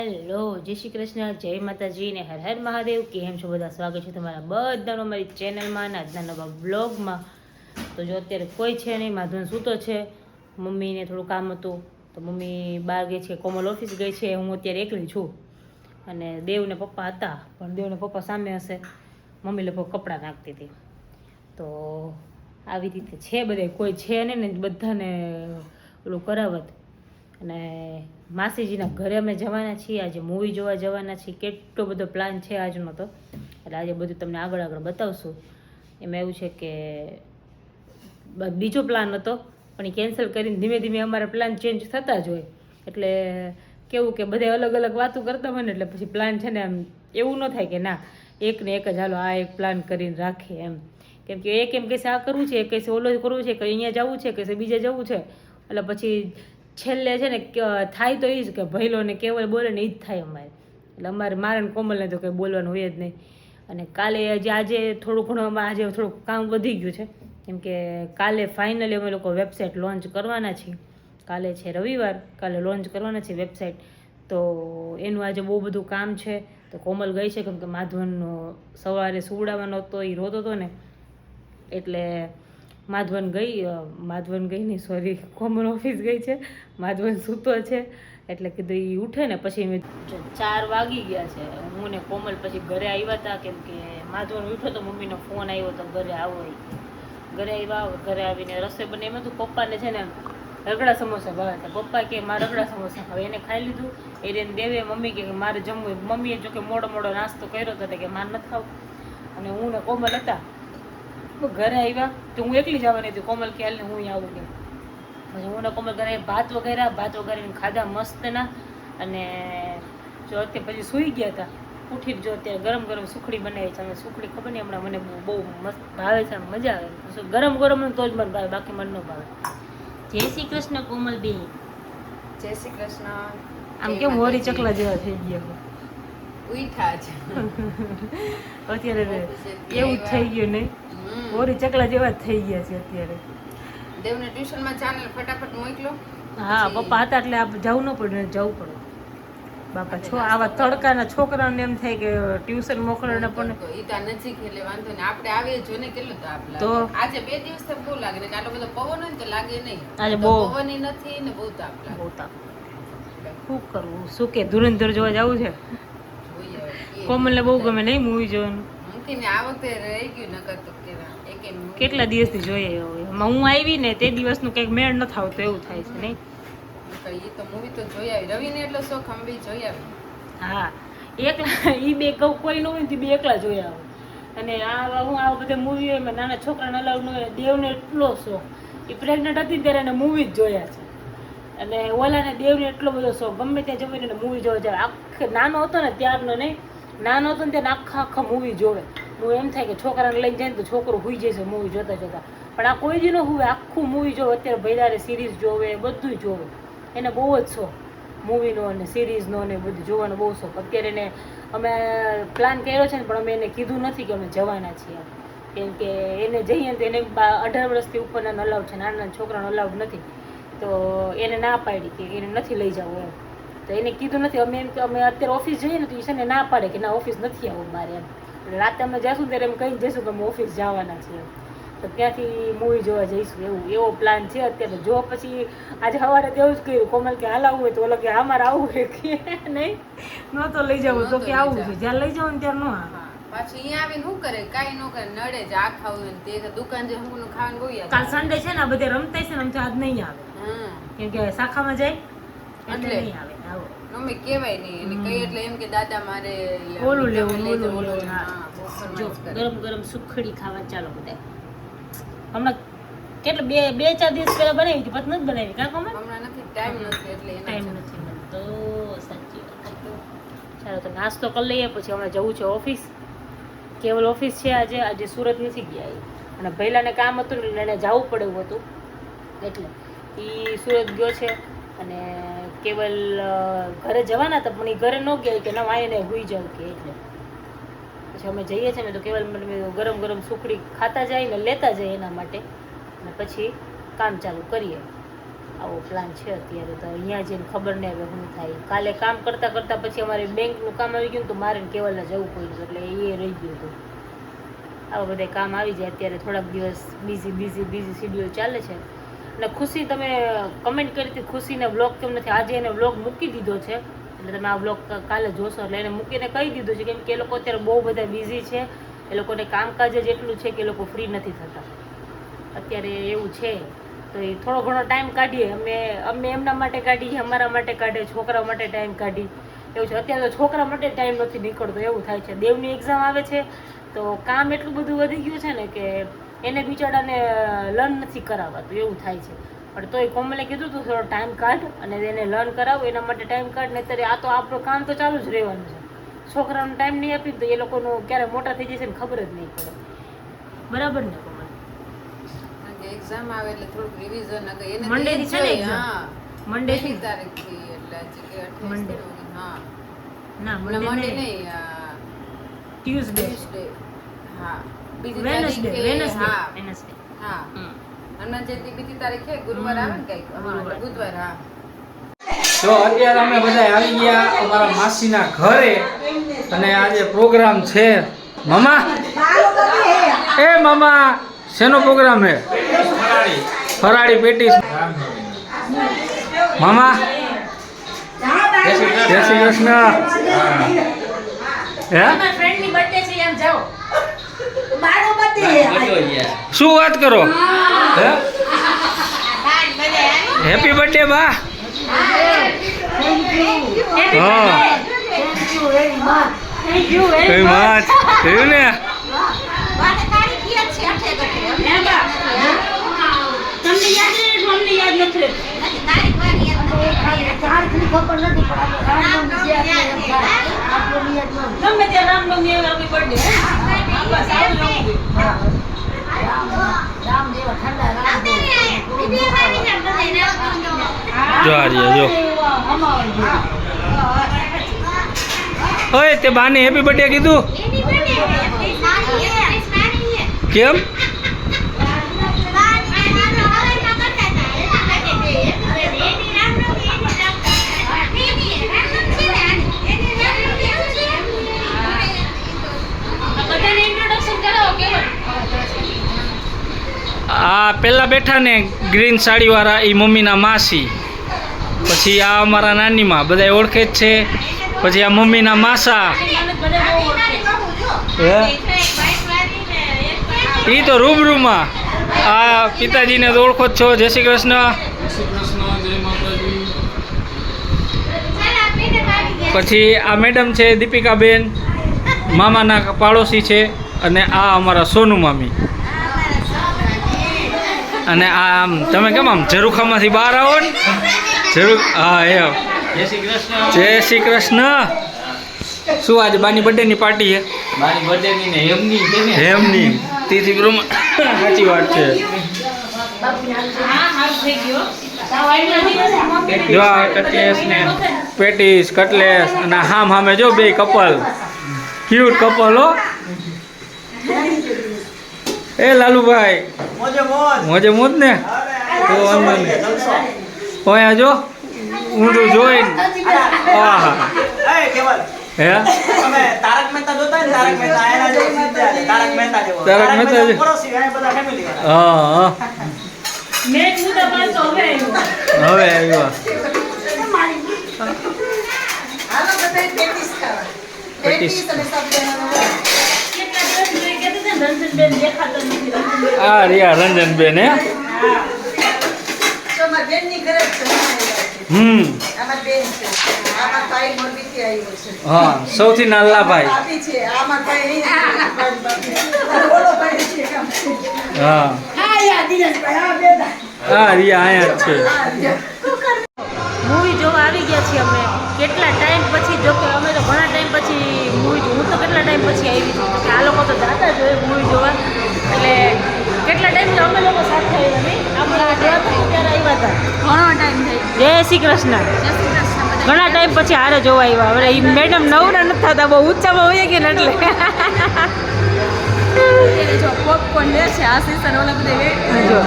Hello, જય શ્રી કૃષ્ણ, જય માતાજી ને હર હર મહાદેવ. કેમ છો બધા? સ્વાગત છે તમારા બધાનો મારી ચેનલમાં ને આજના નવા બ્લોગમાં. તો જો અત્યારે કોઈ છે નહીં, માધવન સૂતો છે, મમ્મીને થોડું કામ હતું તો મમ્મી બહાર ગઈ છે, કોમલ ઓફિસ ગઈ છે, હું અત્યારે એકલી છું. અને દેવને પપ્પા હતા પણ દેવને પપ્પા સામે હશે, મમ્મી લોકો કપડાં નાખતી હતી. તો આવી રીતે છે બધે, કોઈ છે નહીં ને બધાને ઓલું કરાવત. અને માસીજીના ઘરે અમે જવાના છીએ, આજે મૂવી જોવા જવાના છીએ. કેટલો બધો પ્લાન છે આજનો, તો એટલે આજે બધું તમને આગળ આગળ બતાવશું. એમાં એવું છે કે બીજો પ્લાન હતો પણ એ કેન્સલ કરીને ધીમે ધીમે અમારા પ્લાન ચેન્જ થતા જ હોય. એટલે કેવું કે બધે અલગ અલગ વાતો કરતા હોય ને, એટલે પછી પ્લાન છે ને આમ એવું ન થાય કે ના એક ને એક જ હાલો આ એક પ્લાન કરીને રાખીએ એમ. કેમ કે એક એમ કહેશે આ કરવું છે, કહેશે ઓલો કરવું છે, કે અહીંયા જવું છે, કહેશે બીજે જવું છે. એટલે પછી છેલ્લે છે ને થાય તો એ જ કે ભૈલો ને કેવલ બોલે ને એ જ થાય અમારે. એટલે મારે ને કોમલને તો કંઈ બોલવાનું હોય જ નહીં. અને કાલે આજે થોડું ઘણું આજે થોડુંક કામ વધી ગયું છે, કેમ કે કાલે ફાઇનલી અમે લોકો વેબસાઇટ લોન્ચ કરવાના છીએ. કાલે છે રવિવાર, કાલે લોન્ચ કરવાના છે વેબસાઇટ. તો એનું આજે બહુ બધું કામ છે. તો કોમલ ગઈ છે કેમ કે માધવનનો સવારે સુવડાવવાનો હતો, એ રોતો હતો ને એટલે માધવન ગઈ નહીં, સોરી, કોમલ ઓફિસ ગઈ છે, માધવન સૂતો છે. એટલે કીધું એ ઉઠે ને પછી 4 વાગી ગયા છે. હું ને કોમલ પછી ઘરે આવ્યા હતા, કેમ કે માધવન ઉઠ્યો તો મમ્મીનો ફોન આવ્યો તો ઘરે આવો. ઘરે આવ્યા, ઘરે આવીને રસોઈ બને. એમાં તો પપ્પાને છે ને રગડા સમોસા ભાવે હતા. પપ્પા કે મારે રગડા સમોસા ખાવે, એને ખાઈ લીધું. એને દેવે મમ્મી કે મારે જમવું. મમ્મીએ જો કે મોડો નાસ્તો કર્યો હતો કે મારે નથી ખાવું. અને હું ને કોમલ હતા ઘરે આવ્યા તો હું એકલી જવાની હતી. કોમલ કે હાલને હું આવું કે પછી હું ને કોમલ ઘરે ભાત વગેરીને ખાધા મસ્ત ના. અને જો અત્યારે પછી સૂઈ ગયા હતા. ઉઠીને જો અત્યારે ગરમ ગરમ સુખડી બનાવી છે. સુખડી ખબર નહીં હમણાં મને બહુ મસ્ત ભાવે છે, મજા આવે. ગરમ ગરમ તો જ મને ભાવે, બાકી મને ન ભાવે. જય શ્રી કૃષ્ણ કોમલ બેન. જય શ્રી કૃષ્ણ. આમ કેમ હોરી ચકલા જેવા થઈ ગયા ઉઠા છે અત્યારે? એવું જ થઈ ગયું નહીં, હોરી ચકલા જેવા જ થઈ ગયા છે અત્યારે. દેવને ટ્યુશનમાં ચાલે ફટાફટ મોકલો. હા, પપ્પા હતા એટલે જવું ન પડે, જવું પડે બાપા. આવા તડકાના છોકરાઓને એમ થાય કે ટ્યુશન મોકલવાને પણ ઈ તો નજીક એટલે વાંધો ને. આપણે આવીએ જો ને કેટલું તાપ લાગે. તો આજે 2 દિવસથી બહુ લાગે ને, આટલો બધો પવન હોય ને તો લાગે નહીં. આજે બહુ પવન નથી ને બહુ તાપ લાગે. બહુ તાપ. શું કરવું? શું કે ધુરંધર જોવા જવું છે? કોમલને બહુ ગમે નહીં મૂવી જોવાનું. મૂકીને આ વખતે રહી ગયું નકર તો કેટલા દિવસથી જોઈએ. હું આવી ને તે દિવસનું કંઈક મેળ ન થાવ તો એવું થાય છે નહીં. એ તો મૂવી તો જોઈ આવી. રવિને એટલો શોખ, અમે બી જોઈ આવી. હા, એકલા ઈ બે કોઈ ન હોય ને બે એકલા જોઈ આવે. અને હું આ બધા મૂવી હોય એમાં નાના છોકરાને અલાઉડ ન હોય. દેવને એટલો શોખ, એ પ્રેગ્નન્ટ હતી ત્યારે એને મૂવી જ જોયા છે. અને ઓલાને દેવને એટલો બધો શોખ, ગમે ત્યાં જમીને એને મૂવી જોવા જાય. નાનો હતો ને ત્યારનો નહીં, નાનો હતો ને ત્યારે આખા મૂવી જોવે. હું એમ થાય કે છોકરાને લઈને જાય ને તો છોકરો હુઈ જશે મૂવી જોતા જોતા, પણ આ કોઈ જ ન હુવે, આખું મૂવી જોવે. અત્યારે ભૈરારે સિરીઝ જોવે, બધું જોવે. એને બહુ જ શોખ મૂવીનો અને સિરીઝનો ને બધું જોવાનો બહુ શોખ. અત્યારે એને અમે પ્લાન કર્યો છે ને, પણ અમે એને કીધું નથી કે અમે જવાના છીએ, કેમ કે એને જઈએ તો એને 18 વર્ષથી ઉપરના અલાઉડ છે, નાના છોકરાનો અલાઉડ નથી. તો એને ના પાડી કે એને નથી લઈ જવું એમ. તો એને કીધું નથી. અમે એમ કે અમે અત્યારે ઓફિસ જઈએ ને તો ઈશાને ના પાડે કે ના ઓફિસ નથી આવવું મારે એમ. રાતે અમે જઈશું ત્યારે એમ કહીને જઈશું કે અમે ઓફિસ જવાના છીએ, તો ત્યાંથી મૂવી જોવા જઈશું. એવો પ્લાન છે અત્યારે. જો પછી આજે સવારે તો એવું જ કર્યું, કોમલ કે હાલ આવવું હોય તો ઓલો કે અમારે આવવું હોય કે નહીં, ન તો લઈ જવું તો કે આવું છે. જ્યાં લઈ જાવ ને ત્યારે ન આવે. પાછું અહીંયા આવીને શું કરે? કાંઈ ન કરે, નડે જ. આ ખાવું ને તે દુકાન જે હું ખાવાનું બહુ યાદ. કાલ સન્ડે છે ને, બધે રમતા છે ને, આમ આજ નહીં આવે કેમ કે શાખામાં જાય એટલે નહીં આવે. આવો મમ્મી કહેવાય નહીં એને કઈ એટલે એમ કે દાદા મારે ઓલું લેવું. જો ગરમ ગરમ સુખડી ખાવા ચાલો બધા. હમણાં કેટલા 2-4 દિવસ પહેલા બનાવી હતી, પછી નથી બનાવી. કાં કોમલ? હમણાં નથી, ટાઈમ નથી એટલે ટાઈમ નથી મળતો. સાચી વાત. ચાલો તો નાસ્તો કરી લઈએ, પછી હમણાં જવું છે ઓફિસ. કેવલ ઓફિસ છે આજે સુરત નથી ગયા અને ભૈલાને કામ હતું ને એને જવું પડે એવું હતું એટલે એ સુરત ગયો છે. અને કેવલ ઘરે જવાના હતા પણ એ ઘરે ન ગયા કે ના વાઈને હોઈ જાવ કે, એટલે પછી અમે જઈએ છીએ ને તો કેવલ ગરમ ગરમ સુખડી ખાતા જાય ને લેતા જાય એના માટે, અને પછી કામ ચાલુ કરીએ. આવો પ્લાન છે અત્યારે. તો અહીંયા જઈને ખબર નહીં હવે શું થાય. કાલે કામ કરતાં કરતાં પછી અમારે બેંકનું કામ આવી ગયું તો મારે કેવલને જવું પડ્યું એટલે એ રહી ગયું હતું. આવા બધા કામ આવી જાય અત્યારે થોડાક દિવસ બીઝી શિડ્યુલ ચાલે છે. અને ખુશી તમે કમેન્ટ કરી હતી ખુશીને વ્લોગ કેમ નથી, આજે એને વ્લોગ મૂકી દીધો છે એટલે તમે આ વ્લોગ કાલે જોશો એટલે એને મૂકીને કહી દીધું છે કેમ કે એ લોકો અત્યારે બહુ બધા બિઝી છે. એ લોકોને કામકાજ જ એટલું છે કે એ લોકો ફ્રી નથી થતા અત્યારે એવું છે. તો એ થોડો ઘણો ટાઈમ કાઢીએ અમે એમના માટે કાઢીએ, અમારા માટે કાઢે, છોકરા માટે ટાઈમ કાઢી એવું છે. અત્યારે તો છોકરા માટે ટાઈમ નથી નીકળતો એવું થાય છે. દેવની એક્ઝામ આવે છે તો કામ એટલું બધું વધી ગયું છે ને કે એને બિચારાને લર્ન નથી કરાવાતું એવું થાય છે. પણ તોય કોમલે કીધું તું થોડો ટાઈમ કાઢ અને એને લર્ન કરાવો એના માટે ટાઈમ કાઢ. ને અત્યારે આ તો આપણું કામ તો ચાલુ જ રહેવાનું છે. છોકરાનો ટાઈમ નહીં આપી તો એ લોકોનું ક્યારે મોટા થઈ જશે ને ખબર જ નહીં પડે. બરાબર ને કોમલ? એક્ઝામ આવે એટલે થોડુંક રિવિઝન એને મંડે થી છે ને એક્ઝામ? હા મંડે થી તારીખથી એટલે હજી કે 28 મંડે. હા ના મંડે મંડે નહીં ટ્યુઝડે હા બીજી વેનસડે તારીખે હા વેનસડે હા હનુમાન જયંતિ બીજી તારીખે ગુરુવાર આવે ને કઈક હા બુધવાર હા. તો અત્યારે અમે બધા આવી ગયા અમારા માસીના ઘરે અને આજે પ્રોગ્રામ છે. મામા એ મામા શેનો પ્રોગ્રામ છે? ફરાળી પેટીસ. મામા જય શ્રી કૃષ્ણ. હે ફ્રેન્ડની બર્થડે છે એમ જાઓ. શું વાત કરો? હે હેપી બર્થડે બા. હા કઈ વાત થયું ને. તમને યાદ નથી ગમે તે રામનવમી આવે આપણી બર્થડે જો જો ઓય તે બાને હેપી બર્થડે કીધું કેમ? આ પેલા બેઠા ને ગ્રીન સાડી વાળા એ મમ્મીના માસી, પછી આ અમારા નાનીમાં બધા ઓળખે જ છે, પછી આ મમ્મીના માસા એ તો રૂબરૂમાં. આ પિતાજીને તો ઓળખો જ છો. જય શ્રી કૃષ્ણ. પછી આ મેડમ છે દીપિકાબેન, મામાના પાડોશી છે, અને આ અમારા સોનુ મામી. અને આ આમ તમે કેમ આમ ઝરૂખામાંથી બહાર આવો ને હા એમ. જય શ્રી કૃષ્ણ. શું આજે બાની બર્થડેની પાર્ટી છે? મારી બર્થડે ની ને એમની છે ને એમની તિથિ બ્રહ્મા. સાચી વાત છે. જો આ કટલેસ ને પેટીસ કટલેસ અને હામ હામે જો બે કપલ, ક્યુટ કપલ હો. એ લાલુભાઈ મોજે મોજ ને. તો વાંધો નહીં. ઓયા જો ઊંધું જોઈને આહા હે તારક મહેતા જો. હા હવે આવ્યો. આ રિયા રંજનબેન હે. હા સૌથી નાના ભાઈ. હા હા રિયા અહીંયા જ છે. મૂવી જોવા આવી ગયા છીએ અમે કેટલા ટાઈમ પછી. જો કે અમે તો ઘણા ટાઈમ પછી મૂવી હું તો કેટલા ટાઈમ પછી આવી છું. કે આ લોકો તો જાતા જ હોય મૂવી જોવા. એટલે કેટલા ટાઈમ અમે લોકો સાથે આવ્યા નહીં. આપણે ગયા હતા ત્યારે આવ્યા હતા. ઘણો ટાઈમ થઈ જય શ્રી કૃષ્ણ. ઘણા ટાઈમ પછી હારે જોવા આવ્યા. હવે એ મેડમ નવરા નથી થતા, બહુ ઊંચામાં હોય કે ને એટલે જો પોપકોર્ન લે છે આ સીઝન ઓલા બધે જો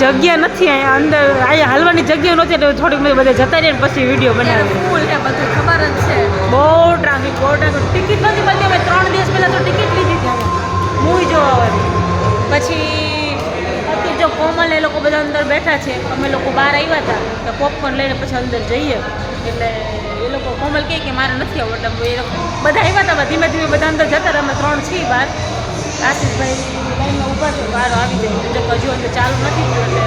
જગ્યા નથી અહીંયા અંદર, અહીંયા હાલવાની જગ્યા નહોતી એટલે થોડીક મેં બધા જતા રહીને પછી વિડીયો બનાવ્યો. ફૂલ છે બધું ખબર જ છે. બહુ ટ્રાફિક, ટિકિટ નથી મળતી. અમે 3 દિવસ પહેલાં તો ટિકિટ લીધી હતી અમે મૂવી જોવા આવવાની. પછી અત્યારે જો કોમલ એ લોકો બધા અંદર બેઠા છે, અમે લોકો બહાર આવ્યા હતા તો પોપકોર્ન લઈને પછી અંદર જઈએ. એટલે એ લોકો કોમલ કહે કે મારે નથી આવડતું. એટલે એ લોકો બધા આવ્યા હતા, ધીમે ધીમે બધા અંદર જતા હતા. અમે 3 છીએ બહાર. આશીષભાઈ લાઈનમાં ઊભા છે, બહાર આવી જાય જો હજુ અંદર ચાલુ નથી થયું એટલે.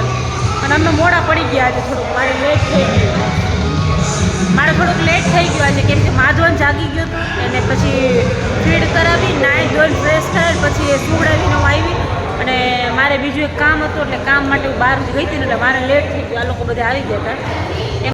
અને અમે મોડા પડી ગયા આજે થોડુંક, મારે લેટ થઈ ગયું. લેટ થઈ ગયું આજે કેમ કે માધવન જાગી ગયો હતો એને પછી ફીડ કરાવી, નાહી ધોઈને ફ્રેશ થાય પછી એ સુવડાવીને હું આવી. અને મારે બીજું એક કામ હતું એટલે કામ માટે હું બહાર ગઈ હતી ને એટલે મારે લેટ થઈ ગયું. આ લોકો બધા આવી ગયા હતા